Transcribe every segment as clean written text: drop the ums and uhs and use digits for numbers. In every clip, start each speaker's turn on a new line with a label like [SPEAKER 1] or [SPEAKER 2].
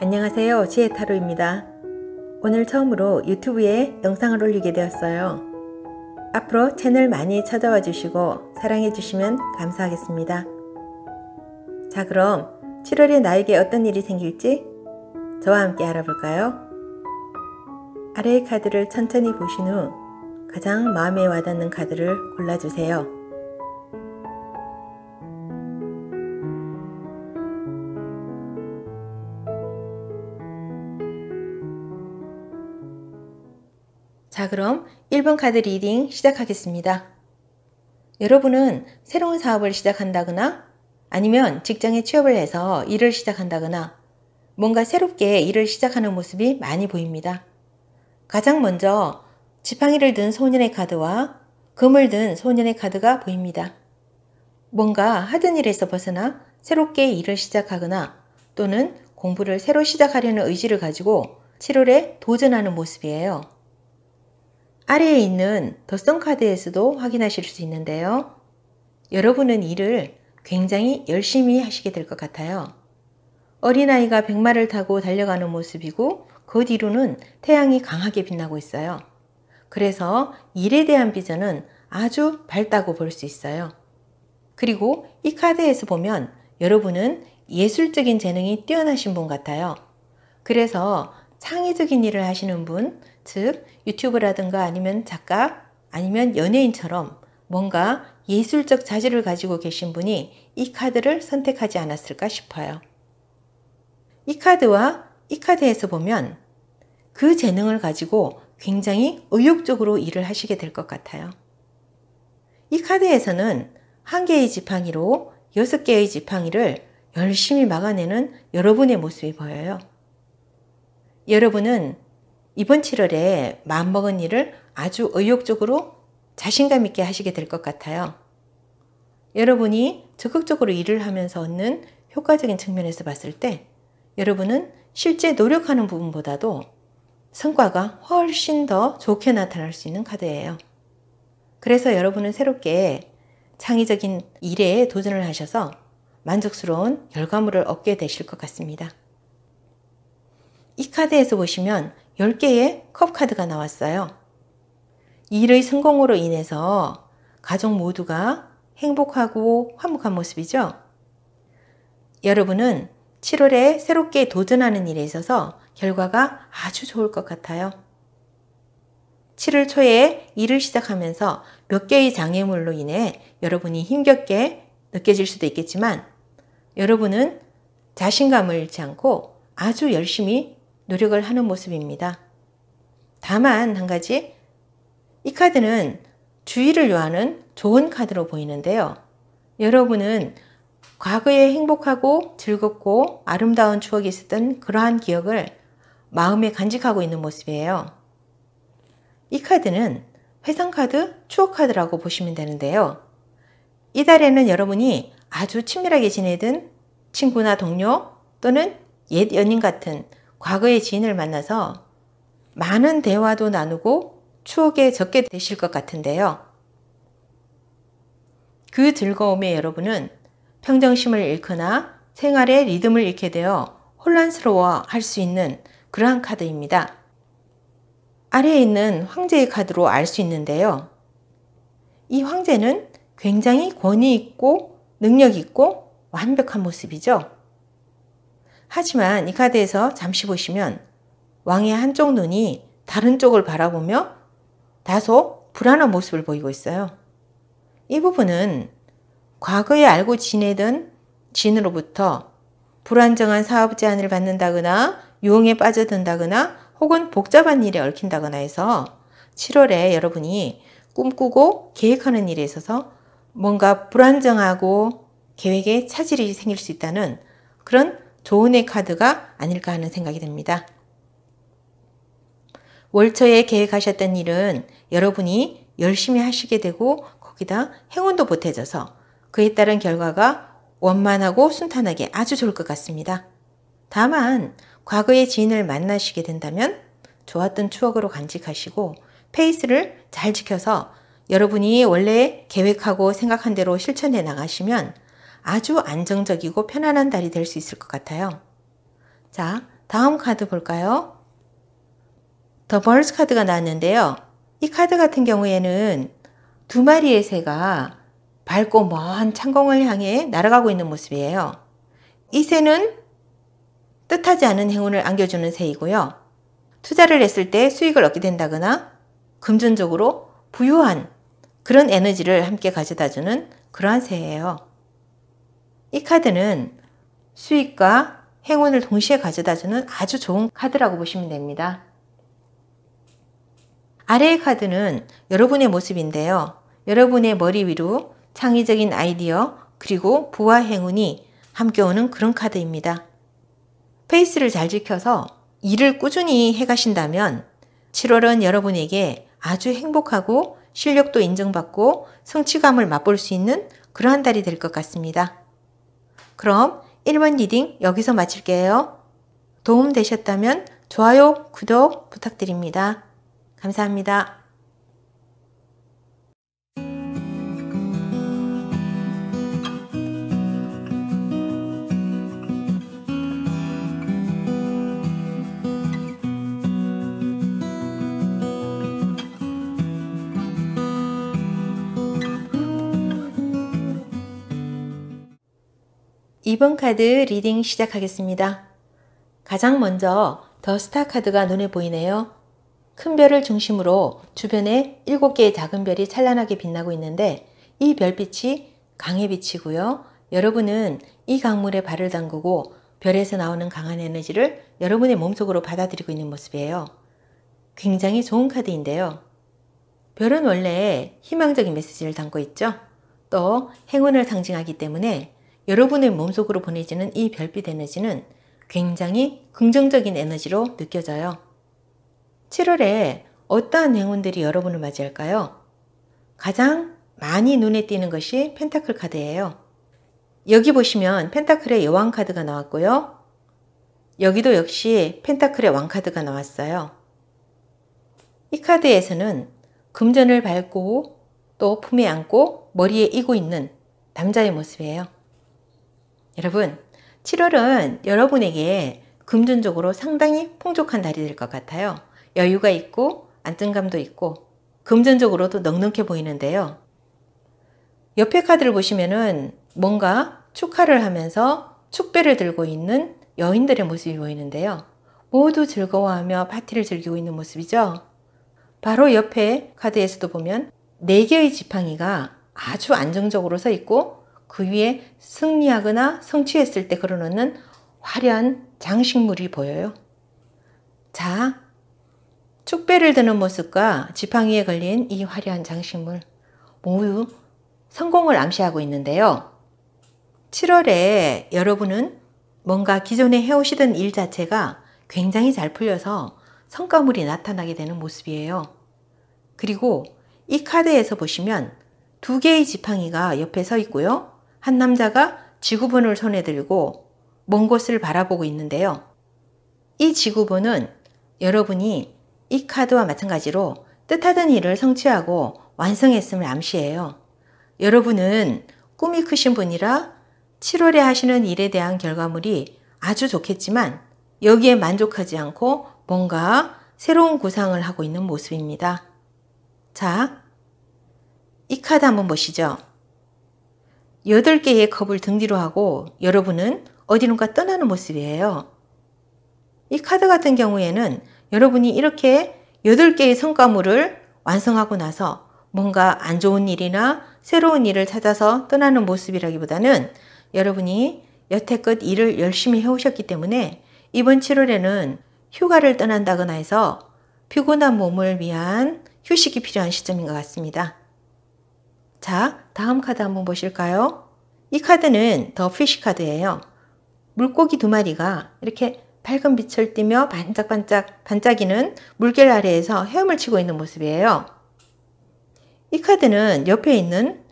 [SPEAKER 1] 안녕하세요. 지혜타로입니다. 오늘 처음으로 유튜브에 영상을 올리게 되었어요. 앞으로 채널 많이 찾아와 주시고 사랑해 주시면 감사하겠습니다. 자, 그럼 7월에 나에게 어떤 일이 생길지 저와 함께 알아볼까요? 아래의 카드를 천천히 보신 후 가장 마음에 와닿는 카드를 골라주세요. 자, 그럼 1번 카드 리딩 시작하겠습니다. 여러분은 새로운 사업을 시작한다거나 아니면 직장에 취업을 해서 일을 시작한다거나 뭔가 새롭게 일을 시작하는 모습이 많이 보입니다. 가장 먼저 지팡이를 든 소년의 카드와 금을 든 소년의 카드가 보입니다. 뭔가 하던 일에서 벗어나 새롭게 일을 시작하거나 또는 공부를 새로 시작하려는 의지를 가지고 7월에 도전하는 모습이에요. 아래에 있는 더선 카드에서도 확인하실 수 있는데요. 여러분은 일을 굉장히 열심히 하시게 될 것 같아요. 어린아이가 백마를 타고 달려가는 모습이고 그 뒤로는 태양이 강하게 빛나고 있어요. 그래서 일에 대한 비전은 아주 밝다고 볼 수 있어요. 그리고 이 카드에서 보면 여러분은 예술적인 재능이 뛰어나신 분 같아요. 그래서 창의적인 일을 하시는 분, 즉 유튜브라든가 아니면 작가 아니면 연예인처럼 뭔가 예술적 자질을 가지고 계신 분이 이 카드를 선택하지 않았을까 싶어요. 이 카드와 이 카드에서 보면 그 재능을 가지고 굉장히 의욕적으로 일을 하시게 될 것 같아요. 이 카드에서는 한 개의 지팡이로 6개의 지팡이를 열심히 막아내는 여러분의 모습이 보여요. 여러분은 이번 7월에 마음먹은 일을 아주 의욕적으로 자신감 있게 하시게 될 것 같아요. 여러분이 적극적으로 일을 하면서 얻는 효과적인 측면에서 봤을 때 여러분은 실제 노력하는 부분보다도 성과가 훨씬 더 좋게 나타날 수 있는 카드예요. 그래서 여러분은 새롭게 창의적인 일에 도전을 하셔서 만족스러운 결과물을 얻게 되실 것 같습니다. 이 카드에서 보시면 10개의 컵 카드가 나왔어요. 일의 성공으로 인해서 가족 모두가 행복하고 화목한 모습이죠. 여러분은 7월에 새롭게 도전하는 일에 있어서 결과가 아주 좋을 것 같아요. 7월 초에 일을 시작하면서 몇 개의 장애물로 인해 여러분이 힘겹게 느껴질 수도 있겠지만 여러분은 자신감을 잃지 않고 아주 열심히 노력을 하는 모습입니다. 다만 한 가지, 이 카드는 주의를 요하는 좋은 카드로 보이는데요. 여러분은 과거에 행복하고 즐겁고 아름다운 추억이 있었던 그러한 기억을 마음에 간직하고 있는 모습이에요. 이 카드는 회상카드, 추억카드라고 보시면 되는데요. 이 달에는 여러분이 아주 친밀하게 지내던 친구나 동료 또는 옛 연인 같은 과거의 지인을 만나서 많은 대화도 나누고 추억에 젖게 되실 것 같은데요. 그 즐거움에 여러분은 평정심을 잃거나 생활의 리듬을 잃게 되어 혼란스러워 할 수 있는 그러한 카드입니다. 아래에 있는 황제의 카드로 알 수 있는데요. 이 황제는 굉장히 권위 있고 능력 있고 완벽한 모습이죠. 하지만 이 카드에서 잠시 보시면 왕의 한쪽 눈이 다른 쪽을 바라보며 다소 불안한 모습을 보이고 있어요. 이 부분은 과거에 알고 지내던 지인으로부터 불안정한 사업 제안을 받는다거나 유흥에 빠져든다거나 혹은 복잡한 일에 얽힌다거나 해서 7월에 여러분이 꿈꾸고 계획하는 일에 있어서 뭔가 불안정하고 계획에 차질이 생길 수 있다는 그런 조언의 카드가 아닐까 하는 생각이 듭니다. 월 초에 계획하셨던 일은 여러분이 열심히 하시게 되고 거기다 행운도 보태져서 그에 따른 결과가 원만하고 순탄하게 아주 좋을 것 같습니다. 다만 과거의 지인을 만나시게 된다면 좋았던 추억으로 간직하시고 페이스를 잘 지켜서 여러분이 원래 계획하고 생각한 대로 실천해 나가시면 아주 안정적이고 편안한 달이 될 수 있을 것 같아요. 자, 다음 카드 볼까요? 더 벌스 카드가 나왔는데요. 이 카드 같은 경우에는 두 마리의 새가 밝고 먼 창공을 향해 날아가고 있는 모습이에요. 이 새는 뜻하지 않은 행운을 안겨주는 새이고요. 투자를 했을 때 수익을 얻게 된다거나 금전적으로 부유한 그런 에너지를 함께 가져다주는 그러한 새예요. 이 카드는 수익과 행운을 동시에 가져다주는 아주 좋은 카드라고 보시면 됩니다. 아래의 카드는 여러분의 모습인데요. 여러분의 머리 위로 창의적인 아이디어 그리고 부와 행운이 함께 오는 그런 카드입니다. 페이스를 잘 지켜서 일을 꾸준히 해가신다면 7월은 여러분에게 아주 행복하고 실력도 인정받고 성취감을 맛볼 수 있는 그러한 달이 될 것 같습니다. 그럼 1번 리딩 여기서 마칠게요. 도움 되셨다면 좋아요, 구독 부탁드립니다. 감사합니다. 이번 카드 리딩 시작하겠습니다. 가장 먼저 더 스타 카드가 눈에 보이네요. 큰 별을 중심으로 주변에 7개의 작은 별이 찬란하게 빛나고 있는데 이 별빛이 강의 빛이고요. 여러분은 이 강물에 발을 담그고 별에서 나오는 강한 에너지를 여러분의 몸속으로 받아들이고 있는 모습이에요. 굉장히 좋은 카드인데요. 별은 원래 희망적인 메시지를 담고 있죠. 또 행운을 상징하기 때문에 여러분의 몸속으로 보내지는 이 별빛 에너지는 굉장히 긍정적인 에너지로 느껴져요. 7월에 어떠한 행운들이 여러분을 맞이할까요? 가장 많이 눈에 띄는 것이 펜타클 카드예요. 여기 보시면 펜타클의 여왕 카드가 나왔고요. 여기도 역시 펜타클의 왕 카드가 나왔어요. 이 카드에서는 금전을 밟고 또 품에 안고 머리에 이고 있는 남자의 모습이에요. 여러분, 7월은 여러분에게 금전적으로 상당히 풍족한 달이 될 것 같아요. 여유가 있고 안정감도 있고 금전적으로도 넉넉해 보이는데요. 옆에 카드를 보시면은 뭔가 축하를 하면서 축배를 들고 있는 여인들의 모습이 보이는데요. 모두 즐거워하며 파티를 즐기고 있는 모습이죠. 바로 옆에 카드에서도 보면 4개의 지팡이가 아주 안정적으로 서 있고 그 위에 승리하거나 성취했을 때 걸어놓는 화려한 장식물이 보여요. 자, 축배를 드는 모습과 지팡이에 걸린 이 화려한 장식물 모두 성공을 암시하고 있는데요. 7월에 여러분은 뭔가 기존에 해오시던 일 자체가 굉장히 잘 풀려서 성과물이 나타나게 되는 모습이에요. 그리고 이 카드에서 보시면 2개의 지팡이가 옆에 서 있고요. 한 남자가 지구본을 손에 들고 먼 곳을 바라보고 있는데요. 이 지구본은 여러분이 이 카드와 마찬가지로 뜻하던 일을 성취하고 완성했음을 암시해요. 여러분은 꿈이 크신 분이라 7월에 하시는 일에 대한 결과물이 아주 좋겠지만 여기에 만족하지 않고 뭔가 새로운 구상을 하고 있는 모습입니다. 자, 이 카드 한번 보시죠. 8개의 컵을 등 뒤로 하고 여러분은 어디론가 떠나는 모습이에요. 이 카드 같은 경우에는 여러분이 이렇게 8개의 성과물을 완성하고 나서 뭔가 안 좋은 일이나 새로운 일을 찾아서 떠나는 모습이라기보다는 여러분이 여태껏 일을 열심히 해오셨기 때문에 이번 7월에는 휴가를 떠난다거나 해서 피곤한 몸을 위한 휴식이 필요한 시점인 것 같습니다. 자, 다음 카드 한번 보실까요? 이 카드는 더 피쉬 카드예요. 물고기 2마리가 이렇게 밝은 빛을 띠며 반짝이는 물결 아래에서 헤엄을 치고 있는 모습이에요. 이 카드는 옆에 있는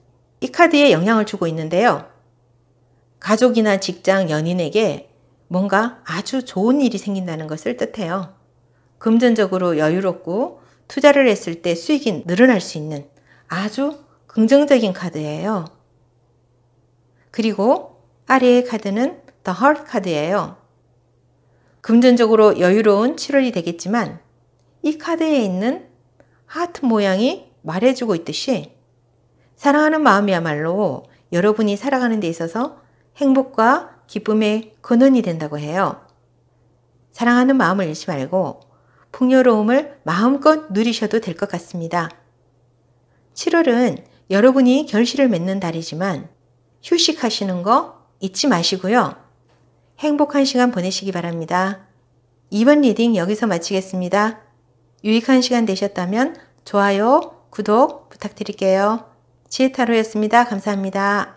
[SPEAKER 1] 이 카드에 영향을 주고 있는데요. 가족이나 직장, 연인에게 뭔가 아주 좋은 일이 생긴다는 것을 뜻해요. 금전적으로 여유롭고 투자를 했을 때 수익이 늘어날 수 있는 아주 긍정적인 카드예요. 그리고 아래의 카드는 The Heart 카드예요. 금전적으로 여유로운 7월이 되겠지만 이 카드에 있는 하트 모양이 말해주고 있듯이 사랑하는 마음이야말로 여러분이 살아가는 데 있어서 행복과 기쁨의 근원이 된다고 해요. 사랑하는 마음을 잃지 말고 풍요로움을 마음껏 누리셔도 될 것 같습니다. 7월은 여러분이 결실을 맺는 달이지만 휴식하시는 거 잊지 마시고요. 행복한 시간 보내시기 바랍니다. 이번 리딩 여기서 마치겠습니다. 유익한 시간 되셨다면 좋아요, 구독 부탁드릴게요. 지혜타로였습니다. 감사합니다.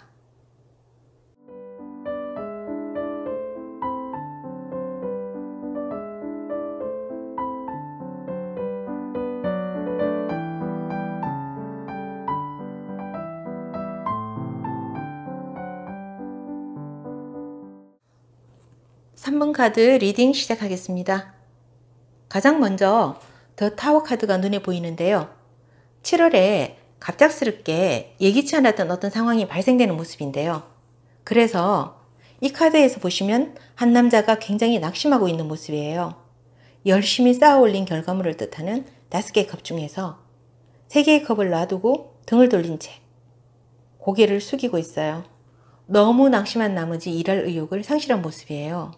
[SPEAKER 1] 3번 카드 리딩 시작하겠습니다. 가장 먼저 더 타워 카드가 눈에 보이는데요. 7월에 갑작스럽게 예기치 않았던 어떤 상황이 발생되는 모습인데요. 그래서 이 카드에서 보시면 한 남자가 굉장히 낙심하고 있는 모습이에요. 열심히 쌓아 올린 결과물을 뜻하는 5개의 컵 중에서 3개의 컵을 놔두고 등을 돌린 채 고개를 숙이고 있어요. 너무 낙심한 나머지 일할 의욕을 상실한 모습이에요.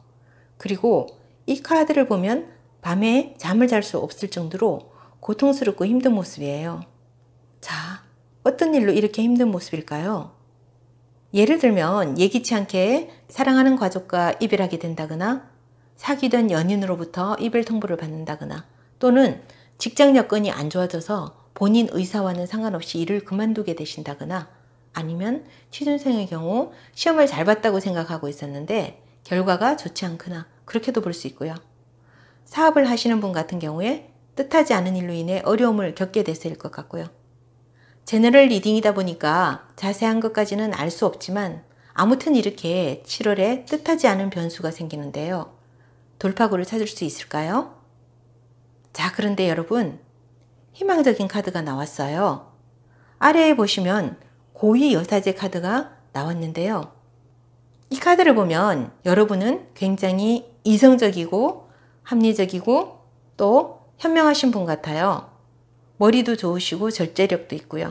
[SPEAKER 1] 그리고 이 카드를 보면 밤에 잠을 잘 수 없을 정도로 고통스럽고 힘든 모습이에요. 자, 어떤 일로 이렇게 힘든 모습일까요? 예를 들면 예기치 않게 사랑하는 가족과 이별하게 된다거나 사귀던 연인으로부터 이별 통보를 받는다거나 또는 직장 여건이 안 좋아져서 본인 의사와는 상관없이 일을 그만두게 되신다거나 아니면 취준생의 경우 시험을 잘 봤다고 생각하고 있었는데 결과가 좋지 않거나 그렇게도 볼 수 있고요. 사업을 하시는 분 같은 경우에 뜻하지 않은 일로 인해 어려움을 겪게 돼서일 것 같고요. 제너럴 리딩이다 보니까 자세한 것까지는 알 수 없지만 아무튼 이렇게 7월에 뜻하지 않은 변수가 생기는데요. 돌파구를 찾을 수 있을까요? 자, 그런데 여러분, 희망적인 카드가 나왔어요. 아래에 보시면 고위 여사제 카드가 나왔는데요. 이 카드를 보면 여러분은 굉장히 이성적이고 합리적이고 또 현명하신 분 같아요. 머리도 좋으시고 절제력도 있고요.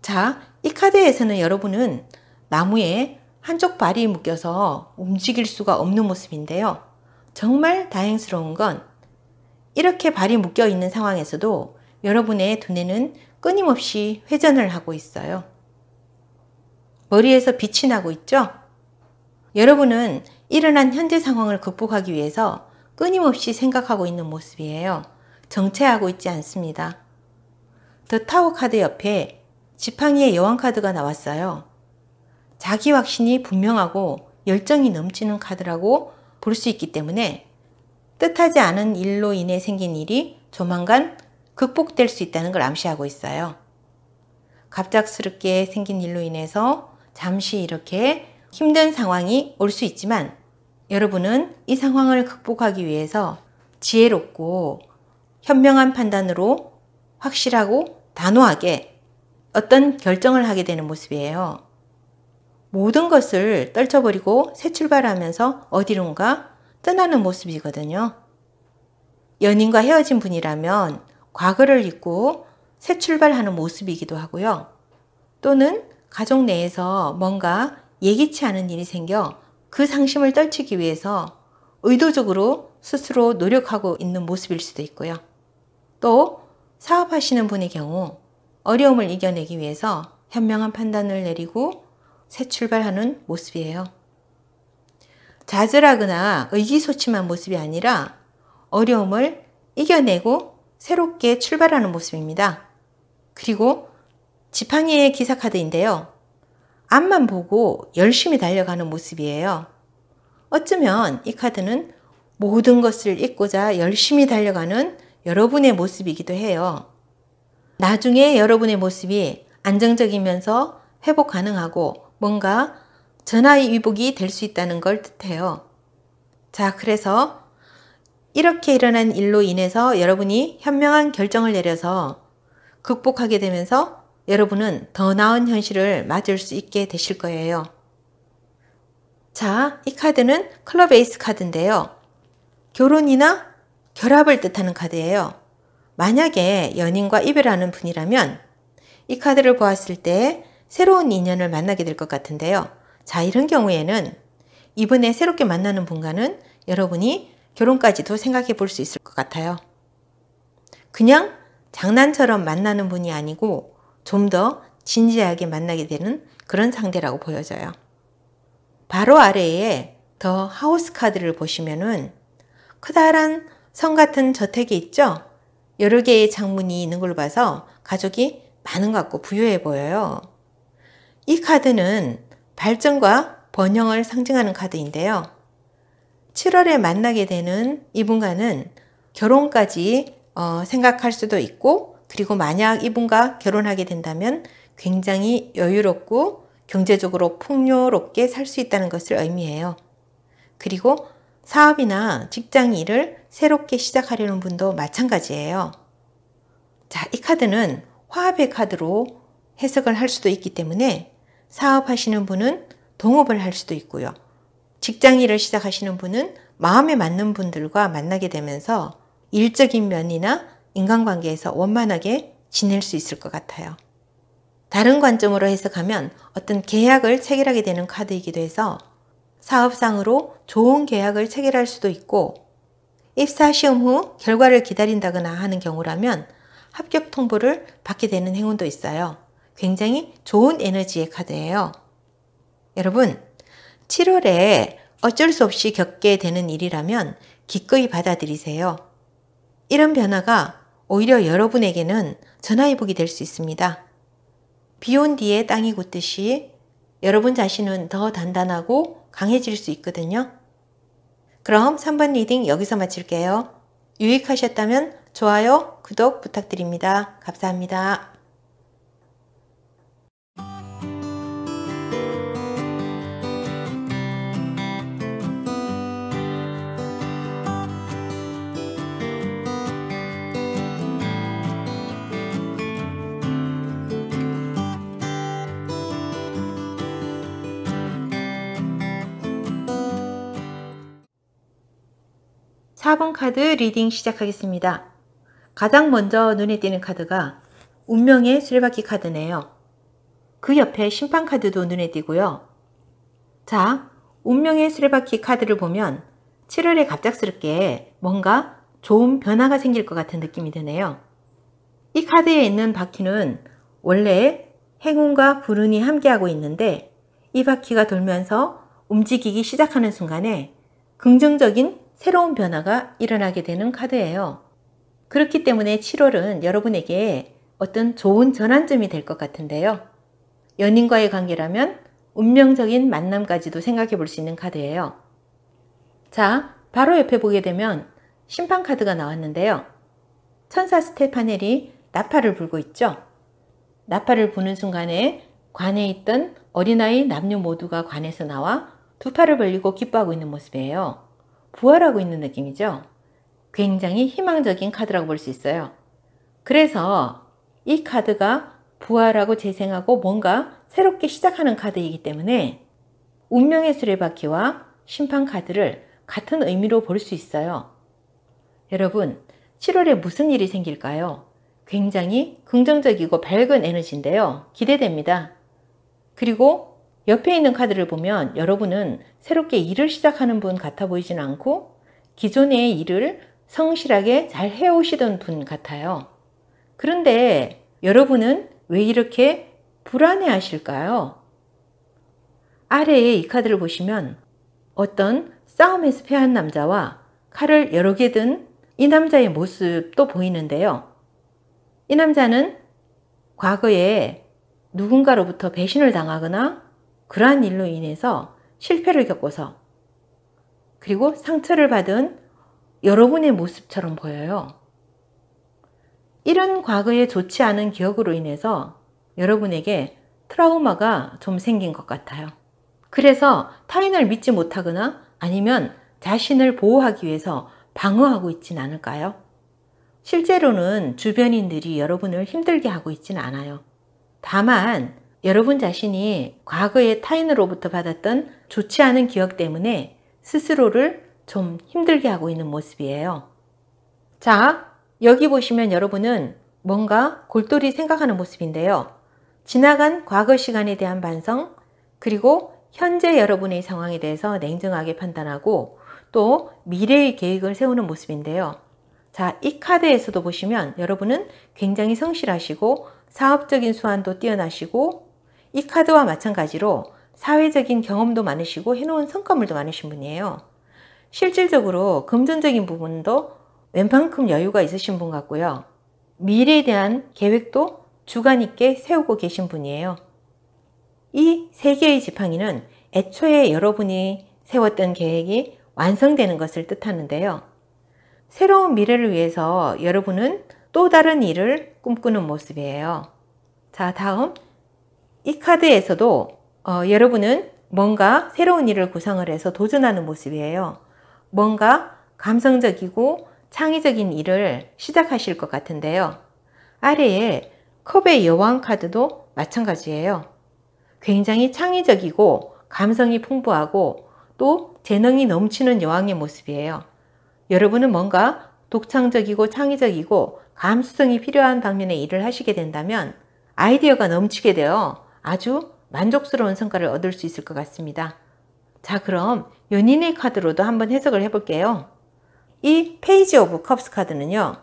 [SPEAKER 1] 자, 이 카드에서는 여러분은 나무에 한쪽 발이 묶여서 움직일 수가 없는 모습인데요. 정말 다행스러운 건 이렇게 발이 묶여 있는 상황에서도 여러분의 두뇌는 끊임없이 회전을 하고 있어요. 머리에서 빛이 나고 있죠? 여러분은 일어난 현재 상황을 극복하기 위해서 끊임없이 생각하고 있는 모습이에요. 정체하고 있지 않습니다. 더 타워 카드 옆에 지팡이의 여왕 카드가 나왔어요. 자기 확신이 분명하고 열정이 넘치는 카드라고 볼 수 있기 때문에 뜻하지 않은 일로 인해 생긴 일이 조만간 극복될 수 있다는 걸 암시하고 있어요. 갑작스럽게 생긴 일로 인해서 잠시 이렇게 힘든 상황이 올 수 있지만 여러분은 이 상황을 극복하기 위해서 지혜롭고 현명한 판단으로 확실하고 단호하게 어떤 결정을 하게 되는 모습이에요. 모든 것을 떨쳐버리고 새 출발하면서 어디론가 떠나는 모습이거든요. 연인과 헤어진 분이라면 과거를 잊고 새 출발하는 모습이기도 하고요. 또는 가족 내에서 뭔가 예기치 않은 일이 생겨 그 상심을 떨치기 위해서 의도적으로 스스로 노력하고 있는 모습일 수도 있고요. 또 사업하시는 분의 경우 어려움을 이겨내기 위해서 현명한 판단을 내리고 새 출발하는 모습이에요. 좌절하거나 의기소침한 모습이 아니라 어려움을 이겨내고 새롭게 출발하는 모습입니다. 그리고 지팡이의 기사 카드인데요. 앞만 보고 열심히 달려가는 모습이에요. 어쩌면 이 카드는 모든 것을 잊고자 열심히 달려가는 여러분의 모습이기도 해요. 나중에 여러분의 모습이 안정적이면서 회복 가능하고 뭔가 전화위복이 될 수 있다는 걸 뜻해요. 자, 그래서 이렇게 일어난 일로 인해서 여러분이 현명한 결정을 내려서 극복하게 되면서 여러분은 더 나은 현실을 맞을 수 있게 되실 거예요. 자, 이 카드는 클럽 에이스 카드인데요. 결혼이나 결합을 뜻하는 카드예요. 만약에 연인과 이별하는 분이라면 이 카드를 보았을 때 새로운 인연을 만나게 될 것 같은데요. 자, 이런 경우에는 이번에 새롭게 만나는 분과는 여러분이 결혼까지도 생각해 볼 수 있을 것 같아요. 그냥 장난처럼 만나는 분이 아니고 좀 더 진지하게 만나게 되는 그런 상대라고 보여져요. 바로 아래에 더 하우스 카드를 보시면은 커다란 성 같은 저택이 있죠? 여러 개의 창문이 있는 걸 봐서 가족이 많은 것 같고 부유해 보여요. 이 카드는 발전과 번영을 상징하는 카드인데요. 7월에 만나게 되는 이분과는 결혼까지 생각할 수도 있고, 그리고 만약 이분과 결혼하게 된다면 굉장히 여유롭고 경제적으로 풍요롭게 살 수 있다는 것을 의미해요. 그리고 사업이나 직장 일을 새롭게 시작하려는 분도 마찬가지예요. 자, 이 카드는 화합의 카드로 해석을 할 수도 있기 때문에 사업하시는 분은 동업을 할 수도 있고요. 직장 일을 시작하시는 분은 마음에 맞는 분들과 만나게 되면서 일적인 면이나 인간관계에서 원만하게 지낼 수 있을 것 같아요. 다른 관점으로 해석하면 어떤 계약을 체결하게 되는 카드이기도 해서 사업상으로 좋은 계약을 체결할 수도 있고, 입사 시험 후 결과를 기다린다거나 하는 경우라면 합격 통보를 받게 되는 행운도 있어요. 굉장히 좋은 에너지의 카드예요. 여러분, 7월에 어쩔 수 없이 겪게 되는 일이라면 기꺼이 받아들이세요. 이런 변화가 오히려 여러분에게는 전화위복이 될 수 있습니다. 비 온 뒤에 땅이 굳듯이 여러분 자신은 더 단단하고 강해질 수 있거든요. 그럼 3번 리딩 여기서 마칠게요. 유익하셨다면 좋아요, 구독 부탁드립니다. 감사합니다. (4번) 카드 리딩 시작하겠습니다. 가장 먼저 눈에 띄는 카드가 운명의 수레바퀴 카드네요. 그 옆에 심판 카드도 눈에 띄고요. 자, 운명의 수레바퀴 카드를 보면 7월에 갑작스럽게 뭔가 좋은 변화가 생길 것 같은 느낌이 드네요. 이 카드에 있는 바퀴는 원래 행운과 불운이 함께하고 있는데, 이 바퀴가 돌면서 움직이기 시작하는 순간에 긍정적인 새로운 변화가 일어나게 되는 카드예요. 그렇기 때문에 7월은 여러분에게 어떤 좋은 전환점이 될 것 같은데요. 연인과의 관계라면 운명적인 만남까지도 생각해 볼 수 있는 카드예요. 자, 바로 옆에 보게 되면 심판 카드가 나왔는데요. 천사 스테파넬이 나팔을 불고 있죠. 나팔을 부는 순간에 관에 있던 어린아이 남녀 모두가 관에서 나와 두 팔을 벌리고 기뻐하고 있는 모습이에요. 부활하고 있는 느낌이죠. 굉장히 희망적인 카드라고 볼 수 있어요. 그래서 이 카드가 부활하고 재생하고 뭔가 새롭게 시작하는 카드이기 때문에 운명의 수레바퀴와 심판 카드를 같은 의미로 볼 수 있어요. 여러분, 7월에 무슨 일이 생길까요? 굉장히 긍정적이고 밝은 에너지인데요. 기대됩니다. 그리고 옆에 있는 카드를 보면 여러분은 새롭게 일을 시작하는 분 같아 보이지는 않고 기존의 일을 성실하게 잘 해오시던 분 같아요. 그런데 여러분은 왜 이렇게 불안해 하실까요? 아래에 이 카드를 보시면 어떤 싸움에서 패한 남자와 칼을 여러 개 든 이 남자의 모습도 보이는데요. 이 남자는 과거에 누군가로부터 배신을 당하거나 그러한 일로 인해서 실패를 겪어서 그리고 상처를 받은 여러분의 모습처럼 보여요. 이런 과거에 좋지 않은 기억으로 인해서 여러분에게 트라우마가 좀 생긴 것 같아요. 그래서 타인을 믿지 못하거나 아니면 자신을 보호하기 위해서 방어하고 있진 않을까요? 실제로는 주변인들이 여러분을 힘들게 하고 있진 않아요. 다만 여러분 자신이 과거에 타인으로부터 받았던 좋지 않은 기억 때문에 스스로를 좀 힘들게 하고 있는 모습이에요. 자, 여기 보시면 여러분은 뭔가 골똘히 생각하는 모습인데요. 지나간 과거 시간에 대한 반성, 그리고 현재 여러분의 상황에 대해서 냉정하게 판단하고 또 미래의 계획을 세우는 모습인데요. 자, 이 카드에서도 보시면 여러분은 굉장히 성실하시고 사업적인 수완도 뛰어나시고 이 카드와 마찬가지로 사회적인 경험도 많으시고 해놓은 성과물도 많으신 분이에요. 실질적으로 금전적인 부분도 웬만큼 여유가 있으신 분 같고요. 미래에 대한 계획도 주관 있게 세우고 계신 분이에요. 이 세 개의 지팡이는 애초에 여러분이 세웠던 계획이 완성되는 것을 뜻하는데요. 새로운 미래를 위해서 여러분은 또 다른 일을 꿈꾸는 모습이에요. 자, 다음 이 카드에서도 여러분은 뭔가 새로운 일을 구상을 해서 도전하는 모습이에요. 뭔가 감성적이고 창의적인 일을 시작하실 것 같은데요. 아래에 컵의 여왕 카드도 마찬가지예요. 굉장히 창의적이고 감성이 풍부하고 또 재능이 넘치는 여왕의 모습이에요. 여러분은 뭔가 독창적이고 창의적이고 감수성이 필요한 방면의 일을 하시게 된다면 아이디어가 넘치게 되어 아주 만족스러운 성과를 얻을 수 있을 것 같습니다. 자, 그럼 연인의 카드로도 한번 해석을 해볼게요. 이 페이지 오브 컵스 카드는요,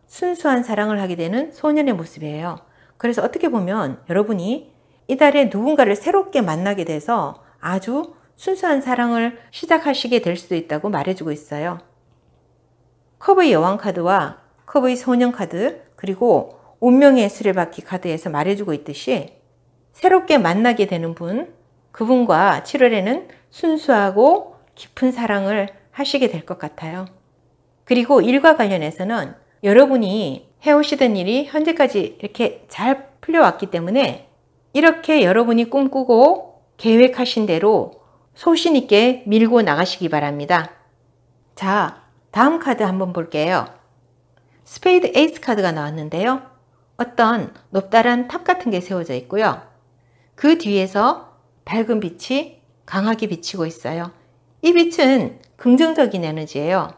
[SPEAKER 1] 순수한 사랑을 하게 되는 소년의 모습이에요. 그래서 어떻게 보면 여러분이 이달에 누군가를 새롭게 만나게 돼서 아주 순수한 사랑을 시작하시게 될 수도 있다고 말해주고 있어요. 컵의 여왕 카드와 컵의 소년 카드, 그리고 운명의 수레바퀴 카드에서 말해주고 있듯이 새롭게 만나게 되는 분, 그분과 7월에는 순수하고 깊은 사랑을 하시게 될 것 같아요. 그리고 일과 관련해서는 여러분이 해오시던 일이 현재까지 이렇게 잘 풀려왔기 때문에 이렇게 여러분이 꿈꾸고 계획하신 대로 소신 있게 밀고 나가시기 바랍니다. 자, 다음 카드 한번 볼게요. 스페이드 에이스 카드가 나왔는데요. 어떤 높다란 탑 같은 게 세워져 있고요. 그 뒤에서 밝은 빛이 강하게 비치고 있어요. 이 빛은 긍정적인 에너지예요.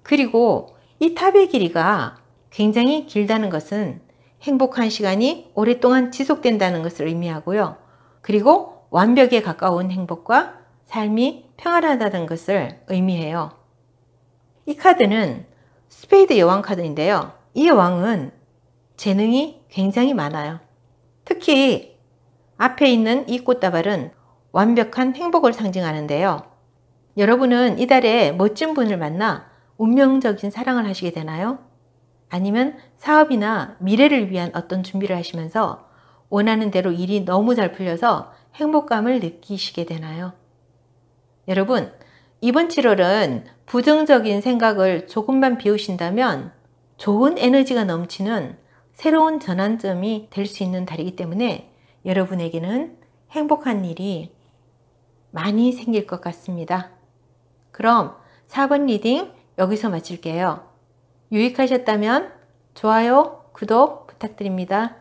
[SPEAKER 1] 그리고 이 탑의 길이가 굉장히 길다는 것은 행복한 시간이 오랫동안 지속된다는 것을 의미하고요. 그리고 완벽에 가까운 행복과 삶이 평안하다는 것을 의미해요. 이 카드는 스페이드 여왕 카드인데요. 이 여왕은 재능이 굉장히 많아요. 특히 앞에 있는 이 꽃다발은 완벽한 행복을 상징하는데요. 여러분은 이달에 멋진 분을 만나 운명적인 사랑을 하시게 되나요? 아니면 사업이나 미래를 위한 어떤 준비를 하시면서 원하는 대로 일이 너무 잘 풀려서 행복감을 느끼시게 되나요? 여러분, 이번 7월은 부정적인 생각을 조금만 비우신다면 좋은 에너지가 넘치는 새로운 전환점이 될 수 있는 달이기 때문에 여러분에게는 행복한 일이 많이 생길 것 같습니다. 그럼 4번 리딩 여기서 마칠게요. 유익하셨다면 좋아요, 구독 부탁드립니다.